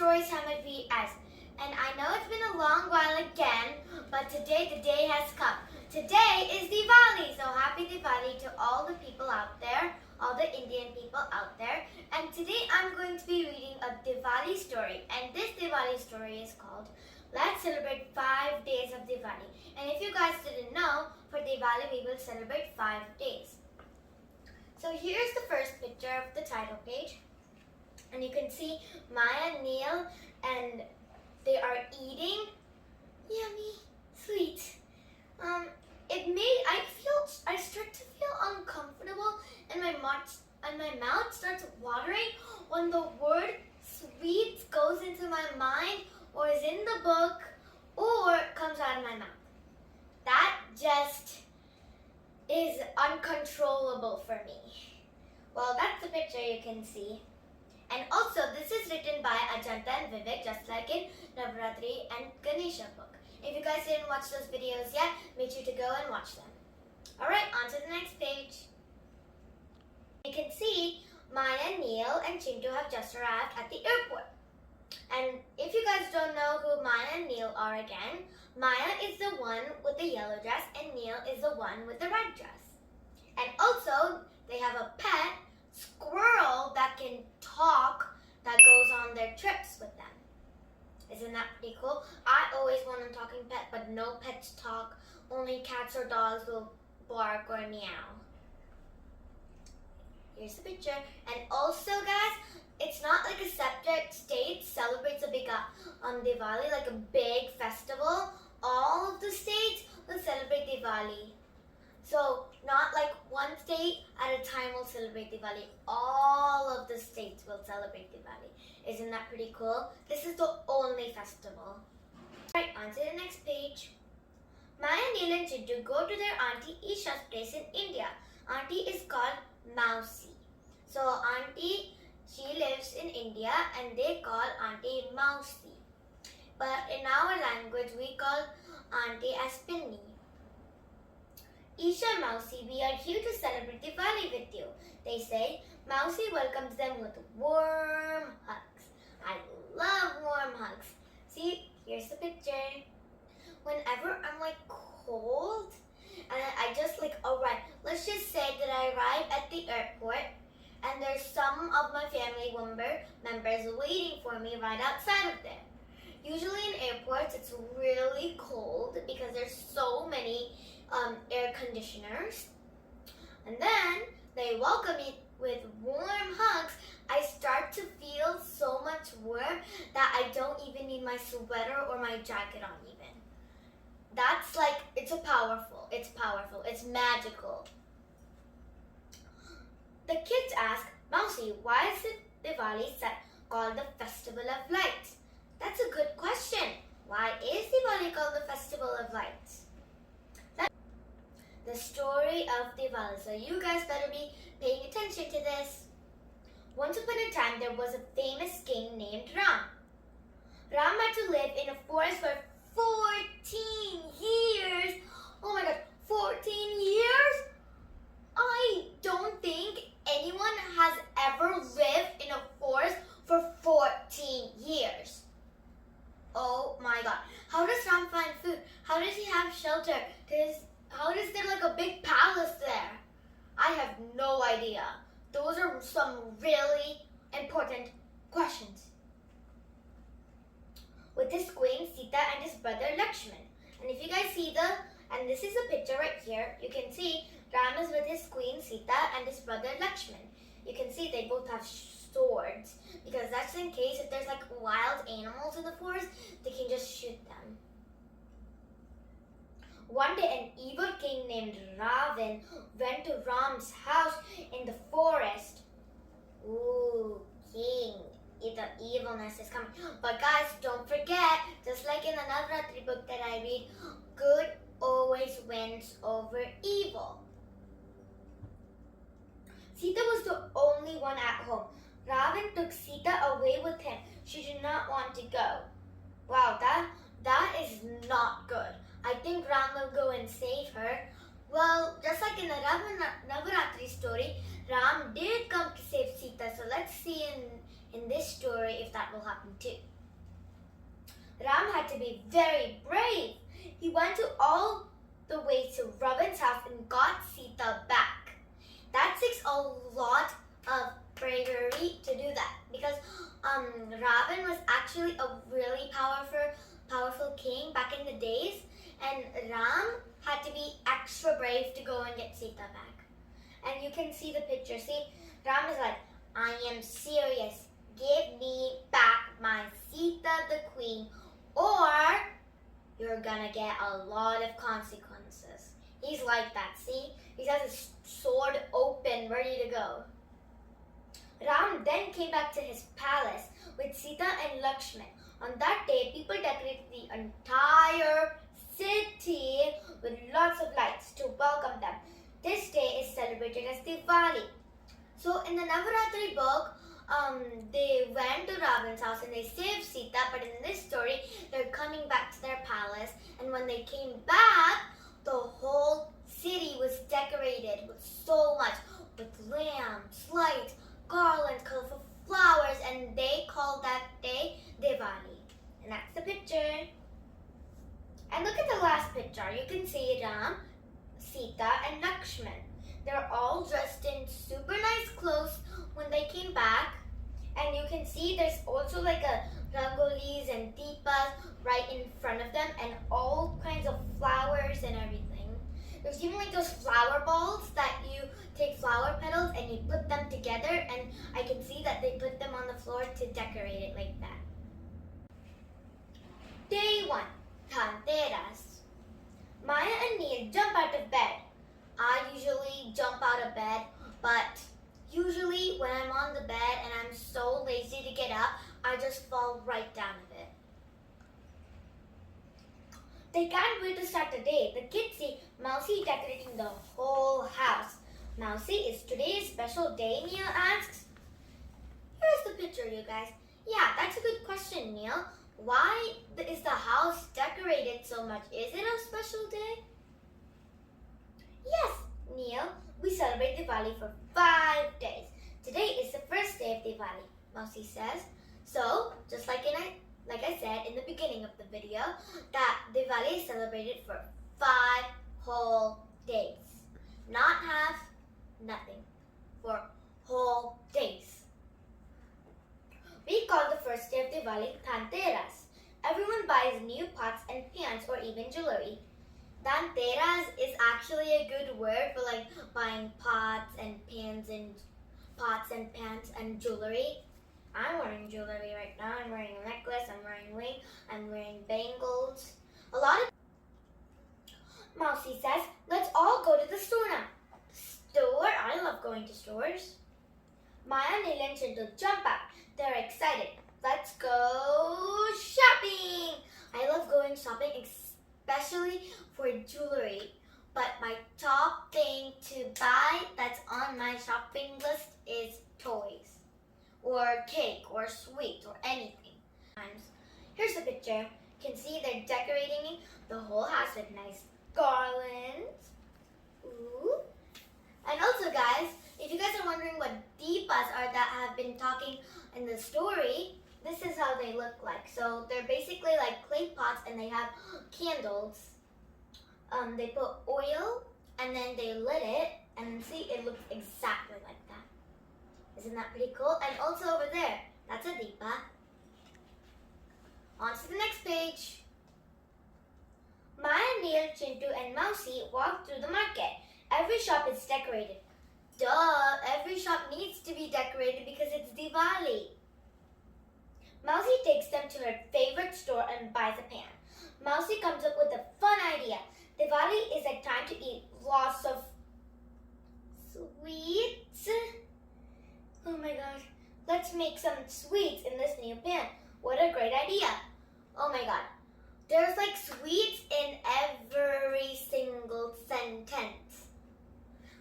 story time at VS. And I know it's been a long while again, but today the day has come. Today is Diwali, so happy Diwali to all the people out there, all the Indian people out there. And today I'm going to be reading a Diwali story. And this Diwali story is called Let's Celebrate 5 Days of Diwali. And if you guys didn't know, for Diwali we will celebrate 5 days. So here's the first picture of the title page. And you can see Maya Neel and they are eating yummy sweet. I start to feel uncomfortable and my mouth starts watering when the word sweet goes into my mind or is in the book or comes out of my mouth. That just is uncontrollable for me. Well, that's the picture you can see. And also, this is written by Ajanta and Vivek, just like in Navratri and Ganesha book. If you guys didn't watch those videos yet, make sure to go and watch them. Alright, on to the next page. You can see Maya, Neel, and Chintu have just arrived at the airport. And if you guys don't know who Maya and Neel are again, Maya is the one with the yellow dress and Neel is the one with the red dress. And also, they have a pet squirrel that can talk that goes on their trips with them. Isn't that pretty cool? I always want a talking pet, but no pets talk. Only cats or dogs will bark or meow. Here's the picture. And also, guys, it's not like a separate state celebrates a big Diwali, like a big festival. All of the states will celebrate Diwali. So, not like one state at a time will celebrate Diwali. All of the states will celebrate Diwali. Isn't that pretty cool? This is the only festival. Right, on to the next page. Maya, Neel and Chintu go to their auntie Isha's place in India. Auntie is called Mausi. So, auntie, she lives in India and they call auntie Mausi. But in our language, we call auntie as Pinni. Isha and Mausi, we are here to celebrate Diwali with you. They say, Mausi welcomes them with warm hugs. I love warm hugs. See, here's the picture. Whenever I'm like cold, and I just like arrive, let's just say that I arrive at the airport and there's some of my family members waiting for me right outside of there. Usually in airports, it's really cold because there's so many air conditioners, and then they welcome me with warm hugs. I start to feel so much warm that I don't even need my sweater or my jacket on even. That's like, it's powerful, it's magical. The kids ask, Mausi, why is the Diwali called the Festival of Lights? That's a good question. Why is Diwali called the Festival of Lights? The story of Diwali. So you guys better be paying attention to this. Once upon a time, there was a famous king named Ram. Ram had to live in a forest for 14 years. Oh my god, 14 years? I don't think anyone has ever lived in a forest for 14 years. Oh my god. How does Ram find food? How does he have shelter? How is there like a big palace there? I have no idea. Those are some really important questions. With his queen Sita and his brother Lakshman. And if you guys see and this is a picture right here, you can see Ram is with his queen Sita and his brother Lakshman. You can see they both have swords because that's in case if there's like wild animals in the forest, they can just shoot them. One day, an evil king named Ravan went to Ram's house in the forest. Ooh, king, the evilness is coming. But guys, don't forget, just like in the Navratri book that I read, good always wins over evil. Sita was the only one at home. Ravan took Sita away with him. She did not want to go. Wow, that is not good. I think Ram will go and save her. Well, just like in the Navaratri story, Ram did come to save Sita. So let's see in this story if that will happen too. Ram had to be very brave. He went to all the way to Ravan's house and got Sita back. That takes a lot of bravery to do that because Ravan was actually a really powerful king back in the days, and Ram had to be extra brave to go and get Sita back. And you can see the picture. See, Ram is like, I am serious. Give me back my Sita the queen, or you're gonna get a lot of consequences. He's like that, see? He has his sword open, ready to go. Ram then came back to his palace with Sita and Lakshman. On that day, people decorated the entire city with lots of lights to welcome them. This day is celebrated as Diwali. So in the Navaratri book, they went to Ravan's house and they saved Sita, but in this story, they're coming back to their palace, and when they came back, the whole city was decorated with so much, with lamps, lights, garlands, colorful flowers, and they called that day Diwali. And that's the picture. And look at the last picture. You can see Ram, Sita, and Lakshman. They're all dressed in super nice clothes when they came back. And you can see there's also like a rangolis and deepas right in front of them, and all kinds of flowers and everything. There's even like those flower balls that you take flower petals and you put them together, and I can see that they put them on the floor to decorate it like that. Day 1, Dhanteras. Maya and Neel jump out of bed. I usually jump out of bed, but usually when I'm on the bed and I'm so lazy to get up, I just fall right down of it. They can't wait to start the day. The kids see Mousy decorating the whole house. Mousy, is today's special day, Neil asks. Here's the picture, you guys. Yeah, that's a good question, Neil. Why is the house decorated so much? Is it a special day? Yes, Neil. We celebrate Diwali for 5 days. Today is the first day of Diwali, Mousy says. So, just like I said in the beginning of the video, that Diwali is celebrated for 5 whole days. Not half, nothing. For whole days. We call the first day of Diwali Dhanteras. Everyone buys new pots and pans or even jewelry. Dhanteras is actually a good word for like buying pots and pans and jewelry. I'm wearing jewelry right now. I'm wearing a necklace, I'm wearing ring, I'm wearing bangles. A lot of Mousy says, let's all go to the store now. Store? I love going to stores. Maya, Neel, and Chintu jump out. They're excited. Let's go shopping! I love going shopping, especially for jewelry. But my top thing to buy that's on my shopping list is toys, or cake, or sweets, or anything. Here's the picture. You can see they're decorating the whole house with nice garlands. Ooh. And also, guys, if you guys are wondering what deepas are that have been talking in the story, this is how they look like. So they're basically like clay pots, and they have candles. They put oil and then they lit it, and see, it looks exactly like that. Isn't that pretty cool? And also over there, that's a deepa. On to the next page. Maya, Neel, Chintu, and Mousy walk through the market. Every shop is decorated. Duh, every shop needs to be decorated because it's Diwali. Mousy takes them to her favorite store and buys a pan. Mousy comes up with a fun idea. Diwali is a time to eat lots of sweets. Oh my gosh, let's make some sweets in this new pan. What a great idea. Oh my god, there's like sweets in every single sentence.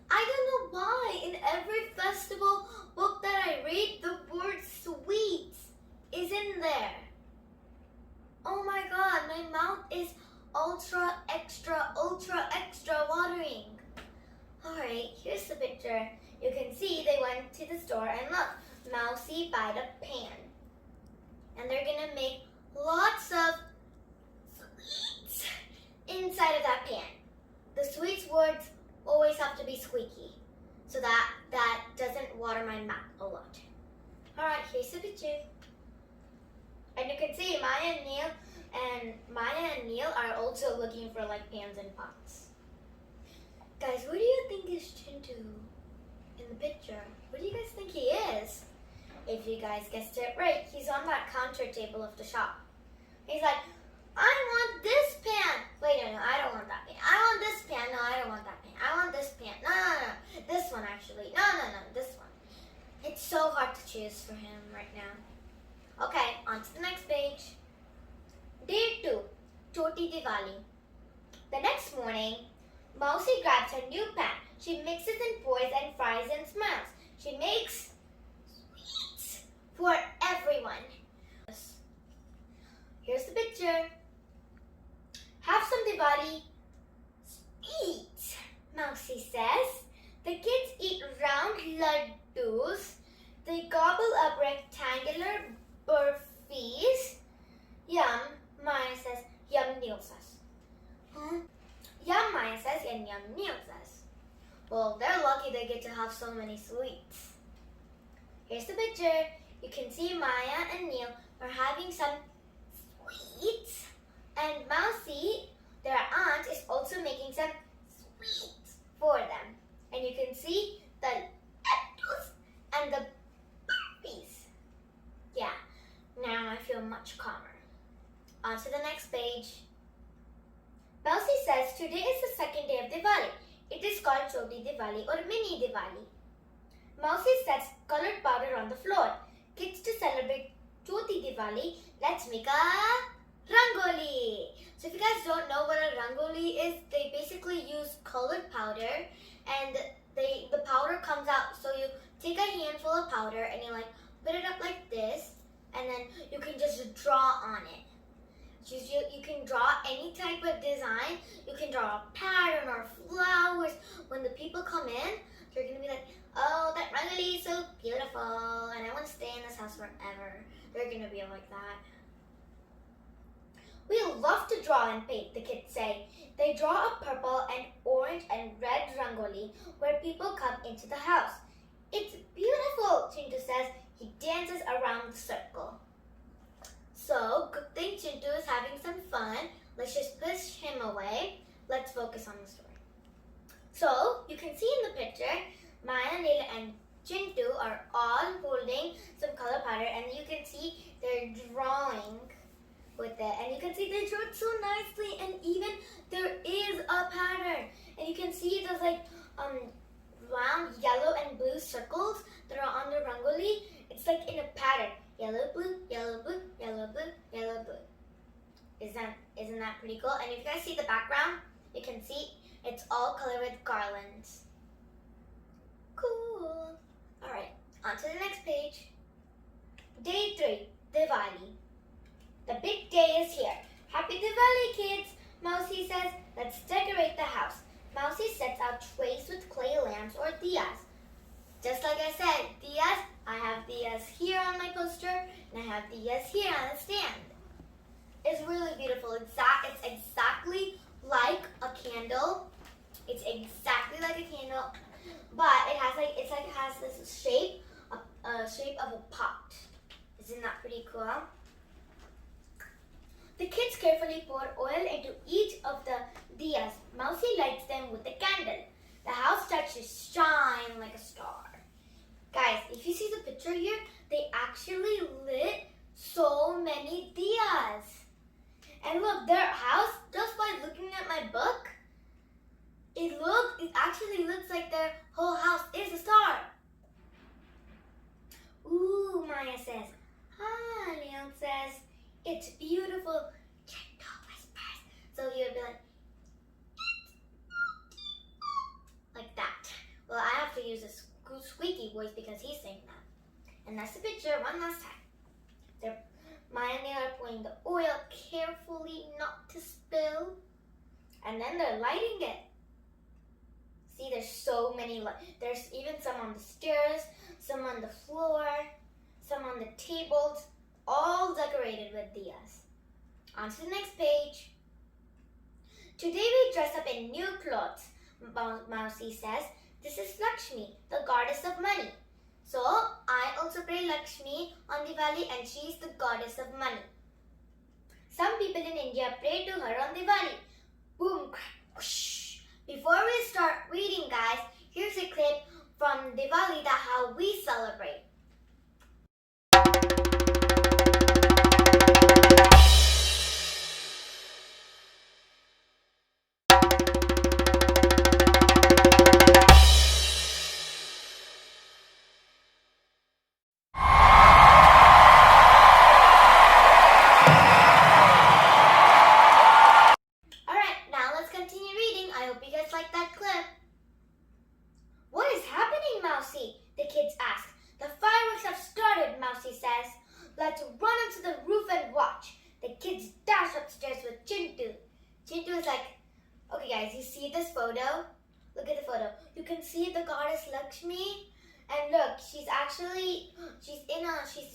I don't know why in every festival book that I read, the word sweets is in there. Oh my god, my mouth is ultra extra watering. Alright, here's the picture. You can see they went to the store and look, Mousy bought a pan. Here's the picture. And you can see Maya and Neel are also looking for like pans and pots. Guys, who do you think is Chintu in the picture? What do you guys think he is? If you guys guessed it right, he's on that counter table of the shop. He's like, I want this pan. Wait, no, I don't want that pan. I want this pan. No, I don't want that pan. I want this pan. No. This one actually. No, this one. It's so hard to choose for him right now. Okay, on to the next page. Day 2, Choti Diwali. The next morning, Mousy grabs her new pan. She mixes and pours and fries and smiles. She makes sweets for everyone. Here's the picture. Have some Diwali sweets, Mousy says. The kids eat round laddus. They gobble up rectangular burfis. Yum, Maya says. Yum, Neel says. Huh? Yum, Maya says, and yum, Neel says. Well, they're lucky they get to have so many sweets. Here's the picture. You can see Maya and Neel are having some sweets. And Mousy, their aunt, is also making some sweets for them. And you can see the laddus and the burpees. Yeah, now I feel much calmer. On to the next page. Mousy says today is the second day of Diwali. It is called Choti Diwali or Mini Diwali. Mousy sets colored powder on the floor. Kids, to celebrate Choti Diwali, let's make a rangoli. So if you guys don't know what a rangoli is, they basically use colored powder and the powder comes out. So you take a handful of powder and you like put it up like this and then you can just draw on it. You can draw any type of design. You can draw a pattern or flowers. When the people come in, they're going to be like, oh, that rangoli is so beautiful and I want to stay in this house forever. They're going to be like that. We love to draw and paint, the kids say. They draw a purple and orange and red rangoli where people come into the house. It's beautiful, Chintu says. He dances around the circle. So, good thing Chintu is having some fun. Let's just push him away. Let's focus on the story. So, you can see in the picture, Maya, Neel, and Chintu are all holding some color powder and you can see they're drawing with it. And you can see they drew it so nicely and even there is a pattern. And you can see there's like round yellow and blue circles that are on the rangoli. It's like in a pattern. Yellow, blue, yellow, blue, yellow, blue, yellow, blue. Isn't that pretty cool? And if you guys see the background, you can see it's all colored with garlands. Cool. Alright, on to the next page. Day 3, Diwali. The big day is here. Happy Diwali, kids, Mousy says. Let's decorate the house. Mousy sets out trays with clay lamps or diyas. Just like I said, diyas, I have diyas here on my poster, and I have diyas here on the stand. It's really beautiful. It's exactly like a candle. It's exactly like a candle, but it has this shape, shape of a pot. Isn't that pretty cool? The kids carefully pour oil into each of the diyas. Mousy lights them with a candle. The house starts to shine like a star. Guys, if you see the picture here, they actually lit so many diyas. And look, their house, just by looking at my book, it actually looks like their whole house is a star. Ooh, Maya says. Ah, Neel says. It's beautiful. Gentle whispers. So you'll be like that. Well, I have to use a squeaky voice because he's saying that. And that's the picture one last time. Maya and Neel are pouring the oil carefully not to spill. And then they're lighting it. See, there's so many. There's even some on the stairs, some on the floor, some on the tables, all decorated with diyas. On to the next page. Today we dress up in new clothes, Mousy says. This is Lakshmi, the goddess of money. So I also pray Lakshmi on Diwali, and she is the goddess of money. Some people in India pray to her on Diwali. Boom, crack, whoosh. Before we start reading, guys, here's a clip from Diwali that how we celebrate. Alright, now let's continue reading. I hope you guys like that clip. What is happening, Mousy? The kids ask. The fireworks have started, Mousy says. Let's run onto the roof and watch. The kids dash upstairs with Chintu. Chintu is like, okay guys, you see this photo? Look at the photo. You can see the goddess Lakshmi. And look, she's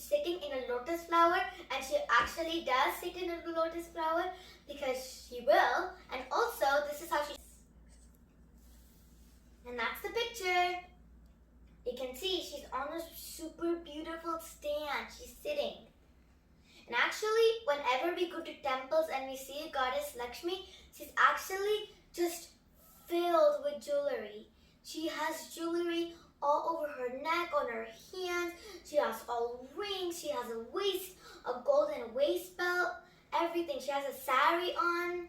sitting in a lotus flower, and she actually does sit in a lotus flower because she will. And also, this is how she. And that's the picture. You can see she's on a super beautiful stand. She's sitting. And actually, whenever we go to temples and we see a goddess Lakshmi, she's actually just filled with jewelry. She has jewelry all over her neck, on her hands. She has all rings. She has a golden waist belt, everything. She has a sari on.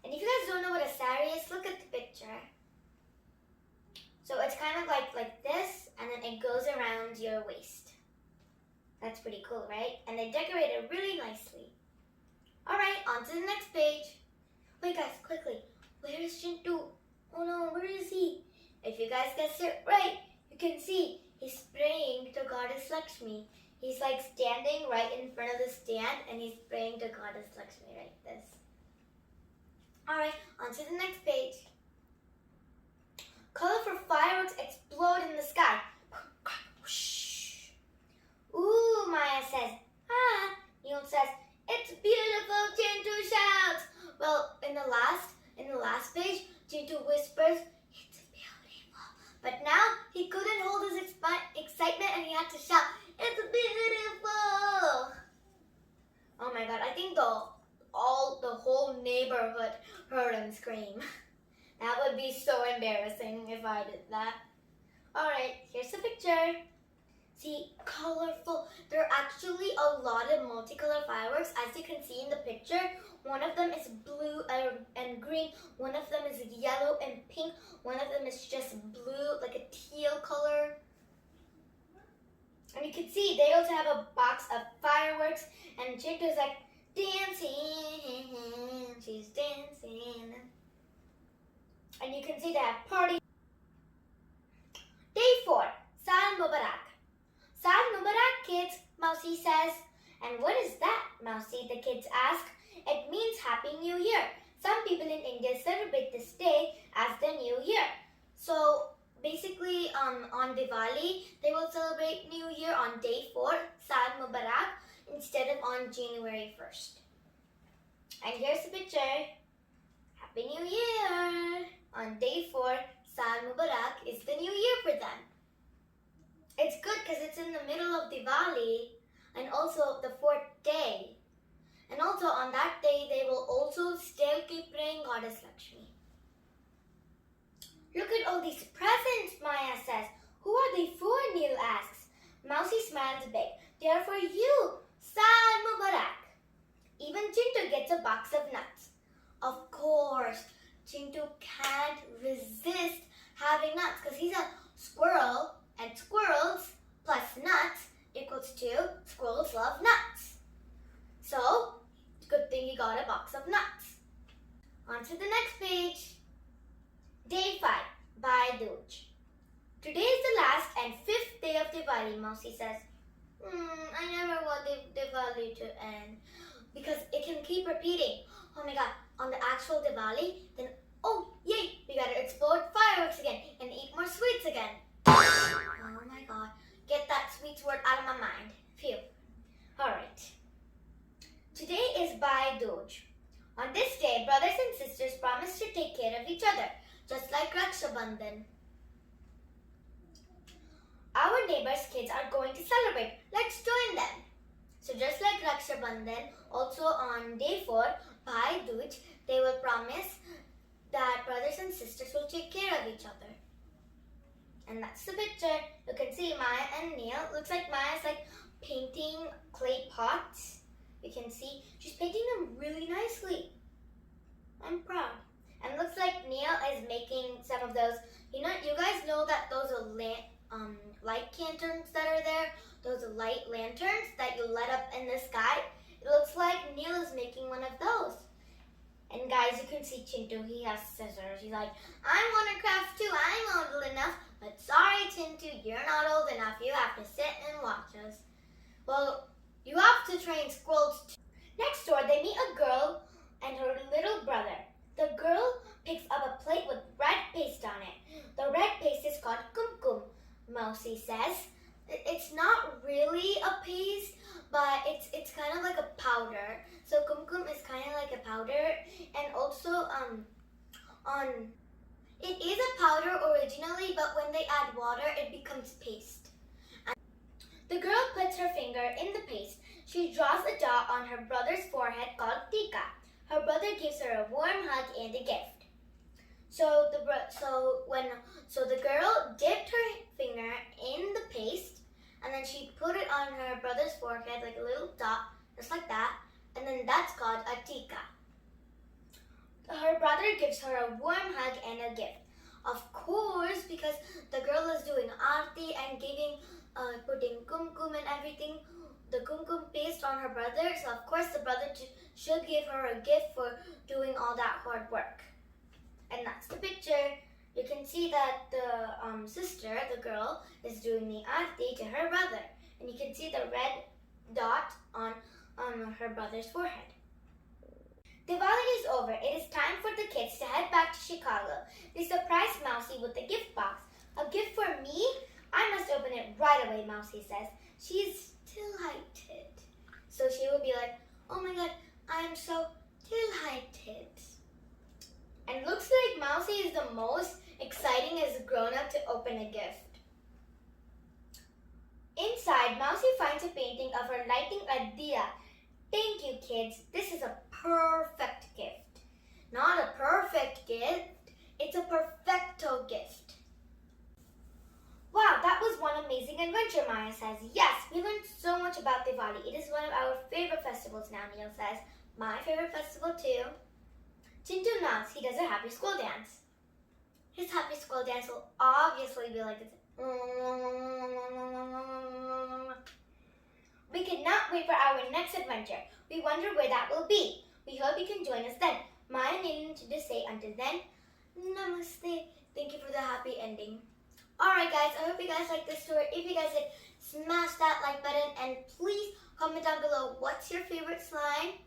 And if you guys don't know what a sari is, look at the picture. So it's kind of like this, and then it goes around your waist. That's pretty cool, right? And they decorate it really nicely. Alright, on to the next page. Wait guys, quickly. Where is Chintu? Oh no, where is he? If you guys guessed it right, you can see he's praying to Goddess Lakshmi. He's like standing right in front of the stand, and he's praying to Goddess Lakshmi like this. Alright, on to the next page. Colorful fireworks explode in the sky. Ooh, Maya says. Ah, Neel says, it's beautiful, Chintu shouts. Well, in the last page, Chintu whispers, it's beautiful. But now he couldn't hold his excitement, and he had to shout, it's beautiful. Oh my god, I think the whole neighborhood heard him scream. That would be so embarrassing if I did that. Alright, here's a picture. See, colorful. There are actually a lot of multicolored fireworks. As you can see in the picture, one of them is blue and green. One of them is yellow and pink. One of them is just blue, like a teal color. And you can see they also have a box of fireworks. And Chintu's like dancing. She's dancing. And you can see they have party. Day 4, Sal Mubarak. Sal Mubarak, kids, Mousy says. And what is that, Mousy? The kids ask. It means Happy New Year. Some people in India celebrate this day as the New Year. So basically, on Diwali, they will celebrate New Year on day 4, Sal Mubarak, instead of on January 1st. And here's the picture. Happy New Year! On day 4, Sal Mubarak is the new year for them. It's good because it's in the middle of Diwali and also the 4th day. And also on that day, they will also still keep praying Goddess Lakshmi. Look at all these presents, Maya says. Who are they for? Neel asks. Mousy smiles big. They are for you, Sal Mubarak. Even Chintu gets a box of nuts. Of course, Chintu can't resist having nuts because he's a squirrel, and squirrels plus nuts equals to squirrels love nuts. So, it's a good thing he got a box of nuts. On to the next page. Day 5, Bhai Dooj. Today is the last and 5th day of Diwali, Mousy says. I never want Diwali to end because it can keep repeating. Oh my god, on the actual Diwali, then oh yay, we gotta explode fireworks again and eat more sweets again. Oh my god, get that sweets word out of my mind. Phew. Alright. Today is Bhai Dooj. On this day, brothers and sisters promise to take care of each other, just like Raksha Bandhan. Our our neighbors' kids are going to celebrate. Let's join them. So just like Raksha Bandhan, also on day 4, Bhai Dooj, they will promise that brothers and sisters will take care of each other. And that's the picture. You can see Maya and Neil. Looks like Maya's like painting clay pots. You can see she's painting them really nicely. I'm proud. And looks like Neil is making some of those. You guys know that those are light lanterns that are there. Those are light lanterns that you light up in the sky. It looks like Neil is making one of those. And guys, you can see Chintu, he has scissors. He's like, I want to craft too, I'm old enough. But sorry, Chintu, you're not old enough. You have to sit and watch us. Well, you have to train squirrels too. Next door, they meet a girl and her little brother. The girl picks up a plate with red paste on it. The red paste is called kumkum, Mousy says. It's not really a paste, but it's kind of like a powder. So kumkum is kind of like a powder, and also it is a powder originally, but when they add water, it becomes paste. And the girl puts her finger in the paste. She draws a dot on her brother's forehead called tika. Her brother gives her a warm hug and a gift. So the girl dipped her finger in the paste, and then she put it on her brother's forehead like a little dot, just like that, and then that's called a tika. Her brother gives her a warm hug and a gift. Of course, because the girl is doing aarti and putting kumkum and everything, the kumkum paste on her brother, so of course the brother should give her a gift for doing all that hard work. And that's the picture. You can see that the sister, the girl, is doing the aarti to her brother. And you can see the red dot on her brother's forehead. Diwali is over. It is time for the kids to head back to Chicago. They surprise Mousy with a gift box. A gift for me? I must open it right away, Mousy says. She's delighted. So she will be like, oh my god, I'm so delighted. And looks like Mousy is the most exciting as a grown-up to open a gift. Inside, Mousy finds a painting of her lighting a diya. Thank you, kids. This is a perfect gift. Not a perfect gift, it's a perfecto gift. Wow, that was one amazing adventure, Maya says. Yes, we learned so much about Diwali. It is one of our favorite festivals now, Neil says. My favorite festival too. Chintu nods. He does a happy school dance. His happy school dance will obviously be like this. We cannot wait for our next adventure. We wonder where that will be. We hope you can join us then. Maya Neel to just say until then, namaste. Thank you for the happy ending. Alright guys, I hope you guys liked this story. If you guys did, smash that like button and please comment down below what's your favorite slime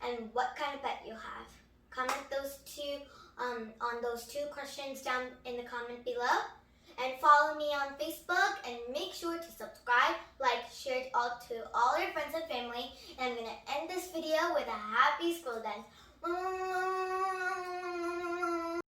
and what kind of pet you have. Comment those two on those 2 questions down in the comment below. And follow me on Facebook and make sure to subscribe, like, share it all to all your friends and family. And I'm going to end this video with a happy school dance.